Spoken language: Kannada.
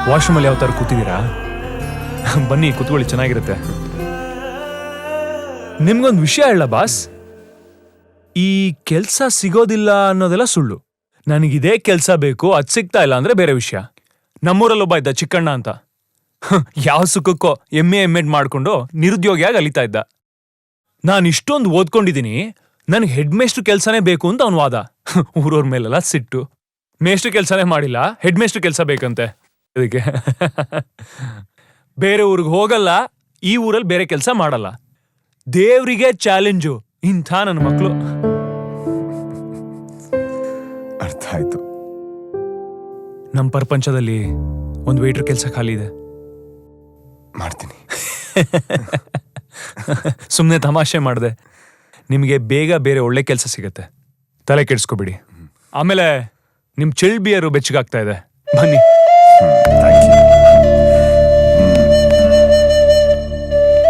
ವಾಶ್ರೂಮಲ್ಲಿ ಯಾವ ಥರ ಕೂತಿದ್ದೀರಾ? ಬನ್ನಿ ಕೂತ್ಕೊಳ್ಳಿ, ಚೆನ್ನಾಗಿರುತ್ತೆ. ನಿಮ್ಗೊಂದು ವಿಷಯ ಹೇಳ ಬಾಸ್, ಈ ಕೆಲ್ಸ ಸಿಗೋದಿಲ್ಲ ಅನ್ನೋದೆಲ್ಲ ಸುಳ್ಳು. ನನಗಿದೇ ಕೆಲ್ಸ ಬೇಕು, ಅದ್ ಸಿಗ್ತಾ ಇಲ್ಲ ಅಂದ್ರೆ ಬೇರೆ ವಿಷಯ. ನಮ್ಮೂರಲ್ಲೊಬ್ಬ ಇದ್ದ ಚಿಕ್ಕಣ್ಣ ಅಂತ, ಯಾವ ಸುಖಕ್ಕೋ ಎಮ್.ಎಡ್ ಮಾಡ್ಕೊಂಡು ನಿರುದ್ಯೋಗಿಯಾಗಿ ಅಲಿತಾ ಇದ್ದ. ನಾನು ಇಷ್ಟೊಂದು ಓದ್ಕೊಂಡಿದ್ದೀನಿ, ನನ್ಗೆ ಹೆಡ್ ಮೇಸ್ಟ್ರು ಕೆಲ್ಸನೇ ಬೇಕು ಅಂತ ಅವನ ವಾದ. ಊರವ್ರ ಮೇಲೆಲ್ಲ ಸಿಟ್ಟು. ಮೇಸ್ಟ್ರು ಕೆಲ್ಸನೇ ಮಾಡಿಲ್ಲ, ಹೆಡ್ ಮೇಸ್ಟ್ರು ಕೆಲ್ಸ ಬೇಕಂತೆ. ಅದಕ್ಕೆ ಬೇರೆ ಊರಿಗೆ ಹೋಗಲ್ಲ, ಈ ಊರಲ್ಲಿ ಬೇರೆ ಕೆಲಸ ಮಾಡಲ್ಲ. ದೇವ್ರಿಗೆ ಚಾಲೆಂಜು ಇಂಥ ನನ್ನ ಮಕ್ಕಳು. ಅರ್ಥ ಆಯ್ತು. ನಮ್ಮ ಪ್ರಪಂಚದಲ್ಲಿ ಒಂದು ವೇಟ್ರ್ ಕೆಲಸ ಖಾಲಿ ಇದೆ. ಮಾಡ್ತೀನಿ. ಸುಮ್ಮನೆ ತಮಾಷೆ ಮಾಡಿದೆ. ನಿಮಗೆ ಬೇಗ ಬೇರೆ ಒಳ್ಳೆ ಕೆಲಸ ಸಿಗತ್ತೆ, ತಲೆ ಕೆಡಿಸ್ಕೋಬಿಡಿ. ಆಮೇಲೆ ನಿಮ್ ಚಿಲ್ಡ್ ಬಿಯರು ಬೆಚ್ಚಗಾಗ್ತಾ ಇದೆ, ಬನ್ನಿ. Thank you.